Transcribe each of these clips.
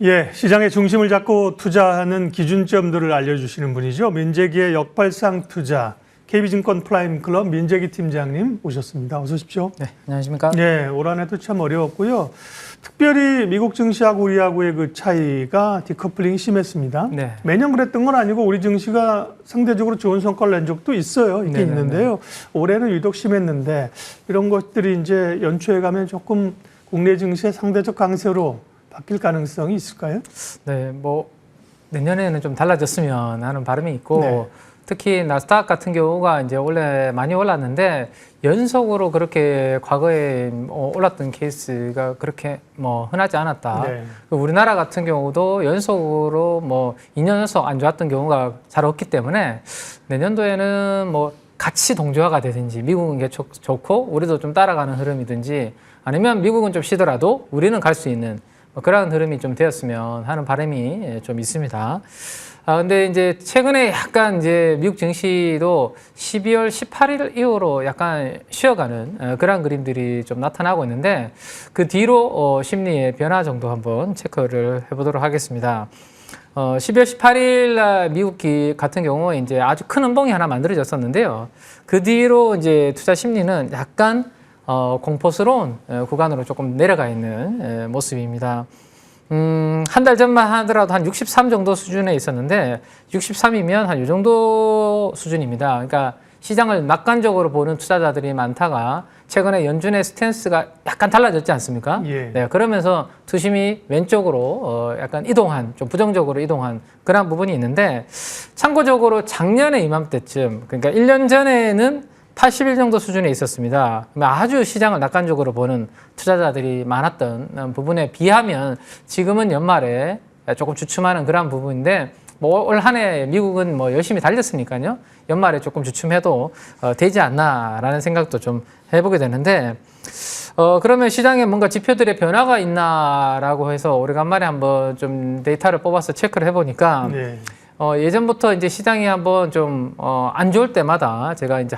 예, 시장의 중심을 잡고 투자하는 기준점들을 알려주시는 분이죠. 민재기의 역발상 투자, KB증권 프라임클럽 민재기 팀장님 오셨습니다. 어서 오십시오. 네, 안녕하십니까? 네, 올 한 해도 참 어려웠고요. 특별히 미국 증시하고 우리하고의 그 차이가 디커플링이 심했습니다. 네. 매년 그랬던 건 아니고 우리 증시가 상대적으로 좋은 성과를 낸 적도 있어요. 있긴 있는데요. 올해는 유독 심했는데 이런 것들이 이제 연초에 가면 조금 국내 증시의 상대적 강세로 바뀔 가능성이 있을까요? 네, 뭐 내년에는 좀 달라졌으면 하는 바람이 있고 네. 특히 나스닥 같은 경우가 이제 원래 많이 올랐는데 연속으로 그렇게 과거에 올랐던 케이스가 그렇게 흔하지 않았다. 네. 우리나라 같은 경우도 연속으로 2년 연속 안 좋았던 경우가 잘 없기 때문에 내년도에는 같이 동조화가 되든지 미국은 게 좋고 우리도 좀 따라가는 흐름이든지 아니면 미국은 좀 쉬더라도 우리는 갈 수 있는 그런 흐름이 좀 되었으면 하는 바람이 좀 있습니다. 근데 이제 최근에 약간 이제 미국 증시도 12월 18일 이후로 약간 쉬어가는 그런 그림들이 좀 나타나고 있는데 그 뒤로 심리의 변화 정도 한번 체크를 해보도록 하겠습니다. 12월 18일 날 미국 같은 경우 이제 아주 큰 음봉이 하나 만들어졌었는데요. 그 뒤로 이제 투자 심리는 약간 공포스러운 구간으로 조금 내려가 있는 모습입니다. 한 달 전만 하더라도 한 63 정도 수준에 있었는데 63이면 한 이 정도 수준입니다. 그러니까 시장을 낙관적으로 보는 투자자들이 많다가 최근에 연준의 스탠스가 약간 달라졌지 않습니까? 예. 네, 그러면서 투심이 왼쪽으로 약간 이동한, 좀 부정적으로 이동한 그런 부분이 있는데 참고적으로 작년에 이맘때쯤, 그러니까 1년 전에는 80일 정도 수준에 있었습니다. 아주 시장을 낙관적으로 보는 투자자들이 많았던 부분에 비하면 지금은 연말에 조금 주춤하는 그런 부분인데 올 한 해 미국은 열심히 달렸으니까요. 연말에 조금 주춤해도 되지 않나라는 생각도 좀 해보게 되는데 그러면 시장에 뭔가 지표들의 변화가 있나라고 해서 오래간만에 한번 좀 데이터를 뽑아서 체크를 해보니까 네. 예전부터 이제 시장이 한번 좀 안 좋을 때마다 제가 이제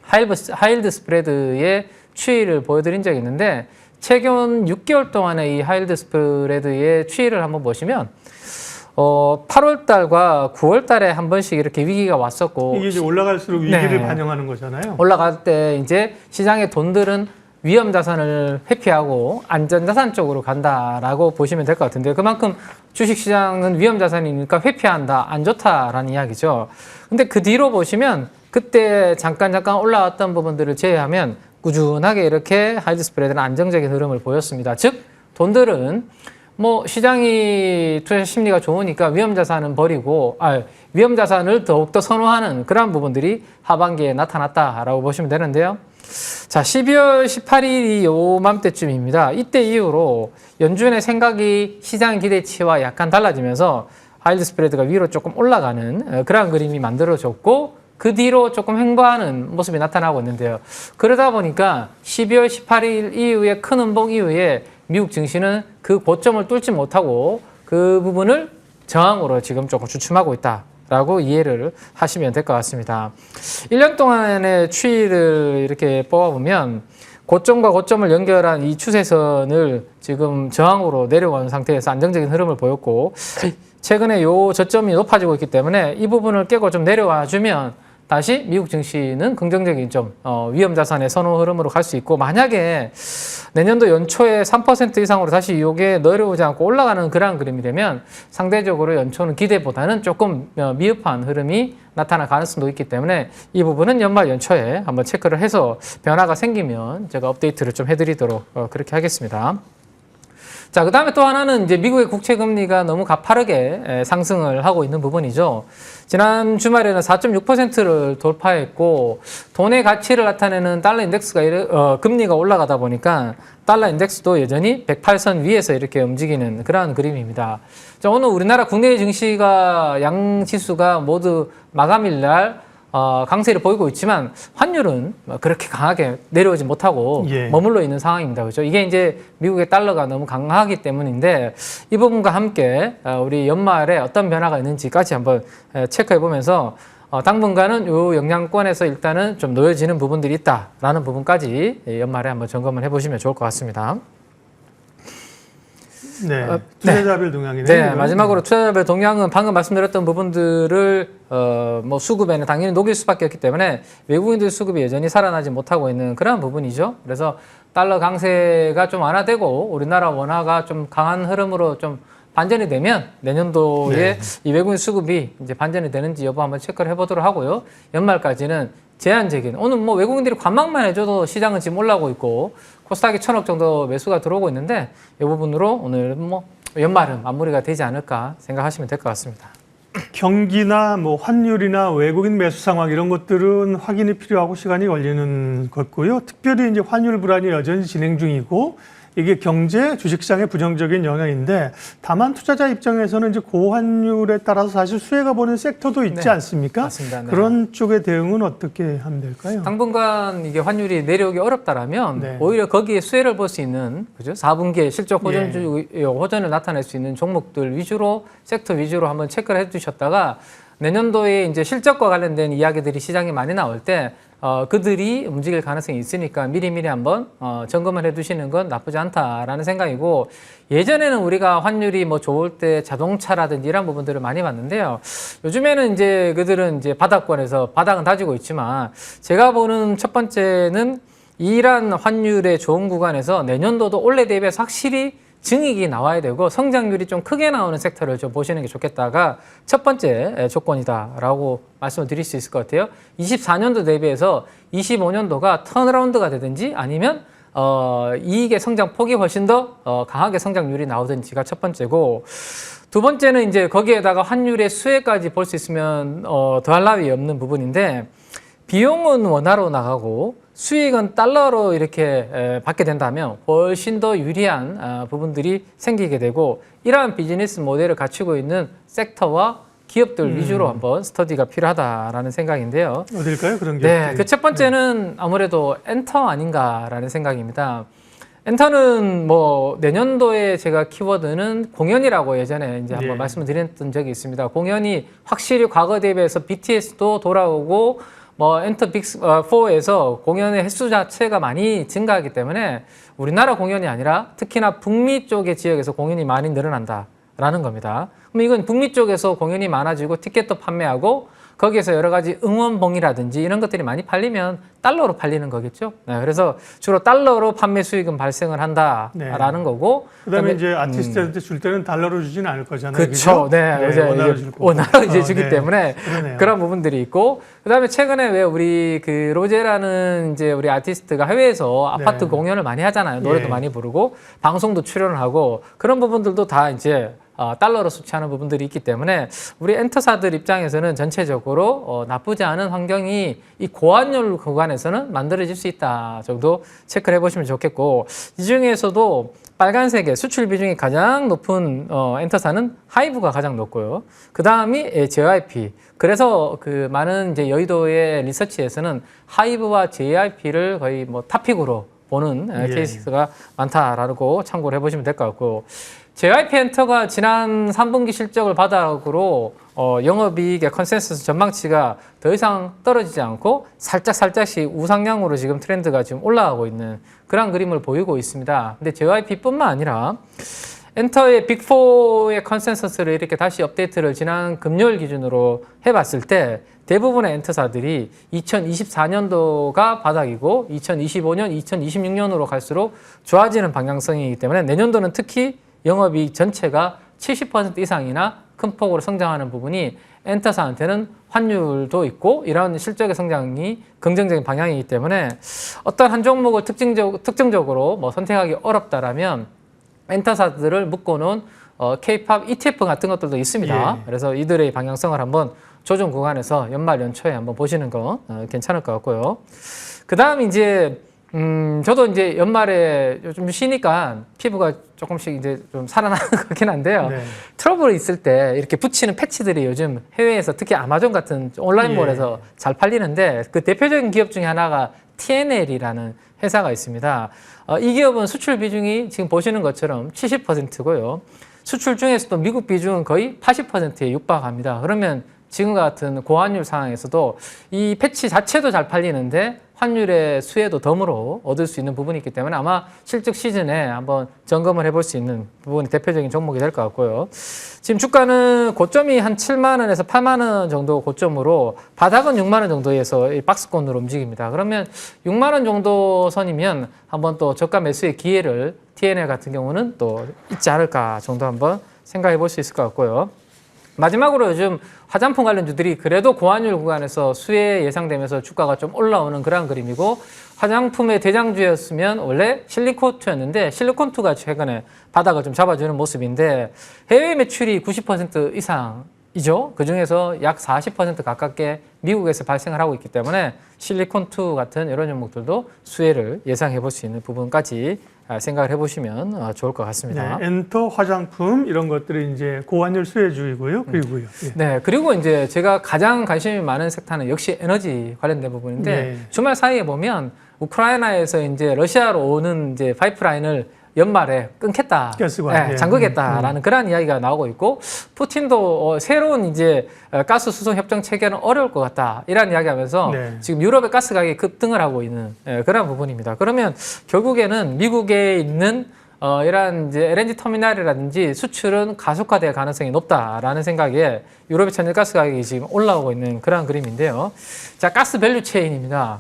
하이힐드 스프레드의 추이를 보여드린 적이 있는데 최근 6개월 동안의 이 하이힐드 스프레드의 추이를 한번 보시면 8월 달과 9월 달에 한 번씩 이렇게 위기가 왔었고 이게 이제 올라갈수록 위기를 네. 반영하는 거잖아요. 올라갈 때 이제 시장의 돈들은 위험 자산을 회피하고 안전 자산 쪽으로 간다라고 보시면 될 것 같은데 그만큼 주식 시장은 위험 자산이니까 회피한다, 안 좋다라는 이야기죠. 근데 그 뒤로 보시면 그때 잠깐 올라왔던 부분들을 제외하면 꾸준하게 이렇게 하이힐드 스프레드는 안정적인 흐름을 보였습니다. 즉 돈들은 시장이 투자 심리가 좋으니까 위험 자산은 버리고 위험 자산을 더욱더 선호하는 그런 부분들이 하반기에 나타났다라고 보시면 되는데요. 자, 12월 18일이 요맘때쯤입니다. 이때 이후로 연준의 생각이 시장 기대치와 약간 달라지면서 하이힐드 스프레드가 위로 조금 올라가는 그런 그림이 만들어졌고 그 뒤로 조금 횡보하는 모습이 나타나고 있는데요. 그러다 보니까 12월 18일 이후에 큰 음봉 이후에 미국 증시는 그 고점을 뚫지 못하고 그 부분을 저항으로 지금 조금 주춤하고 있다라고 이해를 하시면 될 것 같습니다. 1년 동안의 추이를 이렇게 뽑아보면 고점과 고점을 연결한 이 추세선을 지금 저항으로 내려온 상태에서 안정적인 흐름을 보였고 최근에 요 저점이 높아지고 있기 때문에 이 부분을 깨고 좀 내려와 주면 다시 미국 증시는 긍정적인 좀 위험 자산의 선호 흐름으로 갈 수 있고 만약에 내년도 연초에 3% 이상으로 다시 이게 내려오지 않고 올라가는 그러한 그림이 되면 상대적으로 연초는 기대보다는 조금 미흡한 흐름이 나타날 가능성도 있기 때문에 이 부분은 연말 연초에 한번 체크를 해서 변화가 생기면 제가 업데이트를 좀 해드리도록 그렇게 하겠습니다. 자, 그 다음에 또 하나는 이제 미국의 국채 금리가 너무 가파르게 상승을 하고 있는 부분이죠. 지난 주말에는 4.6%를 돌파했고 돈의 가치를 나타내는 달러 인덱스가 금리가 올라가다 보니까 달러 인덱스도 여전히 108선 위에서 이렇게 움직이는 그러한 그림입니다. 자, 오늘 우리나라 국내 증시가 양 지수가 모두 마감일 날 강세를 보이고 있지만 환율은 그렇게 강하게 내려오지 못하고 예. 머물러 있는 상황입니다. 그렇죠? 이게 이제 미국의 달러가 너무 강하기 때문인데 이 부분과 함께 우리 연말에 어떤 변화가 있는지까지 한번 체크해 보면서 당분간은 이 영향권에서 일단은 좀 놓여지는 부분들이 있다라는 부분까지 연말에 한번 점검을 해보시면 좋을 것 같습니다. 네, 투자자별 동향이네요. 네, 이건. 마지막으로 투자자별 동향은 방금 말씀드렸던 부분들을 뭐 수급에는 당연히 녹일 수밖에 없기 때문에 외국인들 수급이 여전히 살아나지 못하고 있는 그런 부분이죠. 그래서 달러 강세가 좀 완화되고 우리나라 원화가 좀 강한 흐름으로 좀 반전이 되면 내년도에 이 외국인 수급이 이제 반전이 되는지 여부 한번 체크를 해보도록 하고요. 연말까지는 제한적인 오늘 뭐 외국인들이 관망만 해줘도 시장은 지금 올라오고 있고 코스닥이 1,000억 정도 매수가 들어오고 있는데 이 부분으로 오늘 뭐 연말은 마무리가 되지 않을까 생각하시면 될 것 같습니다. 경기나 뭐 환율이나 외국인 매수 상황 이런 것들은 확인이 필요하고 시간이 걸리는 것고요. 특별히 이제 환율 불안이 여전히 진행 중이고 이게 경제, 주식시장에 부정적인 영향인데 다만 투자자 입장에서는 이제 고환율에 따라서 사실 수혜가 보는 섹터도 있지 않습니까? 맞습니다. 네. 그런 쪽의 대응은 어떻게 하면 될까요? 당분간 이게 환율이 내려오기 어렵다라면 오히려 거기에 수혜를 볼 수 있는 그죠? 4분기에 실적 호전을 나타낼 수 있는 종목들 위주로 섹터 위주로 한번 체크를 해주셨다가 내년도에 이제 실적과 관련된 이야기들이 시장에 많이 나올 때 그들이 움직일 가능성이 있으니까 미리미리 한번 점검을 해두시는 건 나쁘지 않다라는 생각이고 예전에는 우리가 환율이 뭐 좋을 때 자동차라든지 이런 부분들을 많이 봤는데요. 요즘에는 이제 그들은 이제 바닥권에서 바닥은 다지고 있지만 제가 보는 첫 번째는 이러한 환율의 좋은 구간에서 내년도도 올해 대비해서 확실히 증익이 나와야 되고 성장률이 좀 크게 나오는 섹터를 좀 보시는 게 좋겠다가 첫 번째 조건이다라고 말씀을 드릴 수 있을 것 같아요. 24년도 대비해서 25년도가 턴어라운드가 되든지 아니면 이익의 성장 폭이 훨씬 더 강하게 성장률이 나오든지가 첫 번째고 두 번째는 이제 거기에다가 환율의 수혜까지 볼 수 있으면 더할 나위 없는 부분인데 비용은 원화로 나가고 수익은 달러로 이렇게 받게 된다면 훨씬 더 유리한 부분들이 생기게 되고 이러한 비즈니스 모델을 갖추고 있는 섹터와 기업들 위주로 한번 스터디가 필요하다라는 생각인데요. 어딜까요? 그런 게? 네, 그 첫 번째는 아무래도 엔터 아닌가라는 생각입니다. 엔터는 뭐 내년도에 제가 키워드는 공연이라고 예전에 이제 한번 말씀을 드렸던 적이 있습니다. 공연이 확실히 과거 대비해서 BTS도 돌아오고 뭐 엔터 빅4에서 공연의 횟수 자체가 많이 증가하기 때문에 우리나라 공연이 아니라 특히나 북미 쪽의 지역에서 공연이 많이 늘어난다라는 겁니다. 그럼 이건 북미 쪽에서 공연이 많아지고 티켓도 판매하고 거기에서 여러 가지 응원봉이라든지 이런 것들이 많이 팔리면 달러로 팔리는 거겠죠. 네, 그래서 주로 달러로 판매 수익은 발생을 한다라는 거고. 그다음에 이제 아티스트한테 줄 때는 달러로 주지는 않을 거잖아요. 그렇죠. 네, 원화로 줄 거고. 원화로 이제 주기 때문에 그러네요. 그런 부분들이 있고. 그다음에 최근에 왜 우리 그 로제라는 이제 우리 아티스트가 해외에서 아파트 공연을 많이 하잖아요. 노래도 많이 부르고 방송도 출연을 하고 그런 부분들도 다 이제 달러로 수취하는 부분들이 있기 때문에 우리 엔터사들 입장에서는 전체적으로 나쁘지 않은 환경이 이 고환율 구간에서는 만들어질 수 있다 정도 체크를 해보시면 좋겠고 이 중에서도 빨간색의 수출 비중이 가장 높은 엔터사는 하이브가 가장 높고요. 그 다음이 JYP. 그래서 그 많은 이제 여의도의 리서치에서는 하이브와 JYP를 거의 뭐 탑픽으로 보는 케이스가 많다라고 참고를 해보시면 될 것 같고 JYP 엔터가 지난 3분기 실적을 바닥으로 영업이익의 컨센서스 전망치가 더 이상 떨어지지 않고 살짝씩 우상향으로 지금 트렌드가 지금 올라가고 있는 그런 그림을 보이고 있습니다. 근데 JYP뿐만 아니라 엔터의 빅4의 컨센서스를 이렇게 다시 업데이트를 지난 금요일 기준으로 해봤을 때 대부분의 엔터사들이 2024년도가 바닥이고 2025년, 2026년으로 갈수록 좋아지는 방향성이기 때문에 내년도는 특히 영업이익 전체가 70% 이상이나 큰 폭으로 성장하는 부분이 엔터사한테는 환율도 있고 이런 실적의 성장이 긍정적인 방향이기 때문에 어떤 한 종목을 특정적으로 뭐 선택하기 어렵다라면 엔터사들을 묶어놓은 K-팝 ETF 같은 것들도 있습니다. 그래서 이들의 방향성을 한번 조정 구간에서 연말 연초에 한번 보시는 거 괜찮을 것 같고요. 그 다음 이제 저도 이제 연말에 요즘 쉬니까 피부가 조금씩 이제 좀 살아나는 것 같긴 한데요. 트러블이 있을 때 이렇게 붙이는 패치들이 요즘 해외에서 특히 아마존 같은 온라인몰에서 잘 팔리는데 그 대표적인 기업 중에 하나가 TNL이라는 회사가 있습니다. 이 기업은 수출 비중이 지금 보시는 것처럼 70%고요. 수출 중에서도 미국 비중은 거의 80%에 육박합니다. 그러면 지금 같은 고환율 상황에서도 이 패치 자체도 잘 팔리는데 환율의 수혜도 덤으로 얻을 수 있는 부분이 있기 때문에 아마 실적 시즌에 한번 점검을 해볼 수 있는 부분이 대표적인 종목이 될 것 같고요. 지금 주가는 고점이 한 7만 원에서 8만 원 정도 고점으로 바닥은 6만 원 정도에서 이 박스권으로 움직입니다. 그러면 6만 원 정도 선이면 한번 또 저가 매수의 기회를 TNL 같은 경우는 또 있지 않을까 정도 한번 생각해 볼 수 있을 것 같고요. 마지막으로 요즘 화장품 관련주들이 그래도 고환율 구간에서 수혜 예상되면서 주가가 좀 올라오는 그런 그림이고, 화장품의 대장주였으면 원래 실리콘2였는데 실리콘2가 최근에 바닥을 좀 잡아주는 모습인데, 해외 매출이 90% 이상이죠. 그중에서 약 40% 가깝게 미국에서 발생을 하고 있기 때문에 실리콘2 같은 이런 종목들도 수혜를 예상해 볼 수 있는 부분까지 생각을 해보시면 좋을 것 같습니다. 네, 엔터, 화장품 이런 것들이 이제 고환율 수혜주이고요. 그리고요. 예. 네, 그리고 이제 제가 가장 관심이 많은 섹터는 역시 에너지 관련된 부분인데, 네. 주말 사이에 보면 우크라이나에서 이제 러시아로 오는 이제 파이프라인을 연말에 끊겠다, 가스관, 예. 잠그겠다라는 그런 이야기가 나오고 있고, 푸틴도 새로운 이제 가스 수송 협정 체결은 어려울 것 같다 이런 이야기하면서 네. 지금 유럽의 가스 가격이 급등을 하고 있는 그런 부분입니다. 그러면 결국에는 미국에 있는 이런 이제 LNG 터미널이라든지 수출은 가속화될 가능성이 높다라는 생각에 유럽의 천연 가스 가격이 지금 올라오고 있는 그런 그림인데요. 자, 가스 밸류 체인입니다.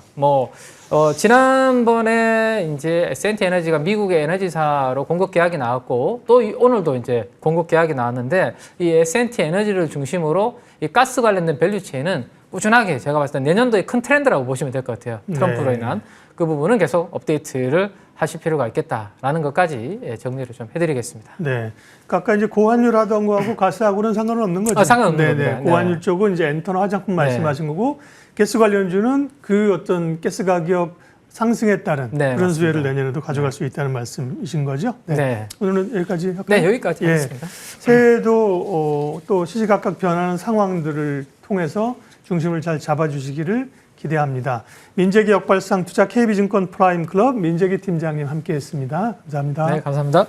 지난번에 이제 S&T 에너지가 미국의 에너지사로 공급 계약이 나왔고, 또 오늘도 이제 공급 계약이 나왔는데, 이 S&T 에너지를 중심으로 이 가스 관련된 밸류 체인은 꾸준하게 제가 봤을 때 내년도의 큰 트렌드라고 보시면 될 것 같아요. 트럼프로 네. 인한 그 부분은 계속 업데이트를 하실 필요가 있겠다라는 것까지 정리를 좀 해드리겠습니다. 네. 아까 이제 고환율 하던 거하고 가스하고는 상관은 없는 거죠. 상관없는 네네. 겁니다. 고환율 네. 쪽은 이제 엔터나 화장품 말씀하신 거고, 가스 관련주는 그 어떤 가스 가격 상승에 따른 네, 그런 맞습니다. 수혜를 내년에도 가져갈 수 있다는 말씀이신 거죠? 네. 오늘은 여기까지 할까요? 네, 여기까지 예. 하겠습니다. 새해에도 또 시시각각 변하는 상황들을 통해서 중심을 잘 잡아주시기를 기대합니다. 민재기 역발상 투자 KB증권 프라임 클럽 민재기 팀장님 함께했습니다. 감사합니다. 네, 감사합니다.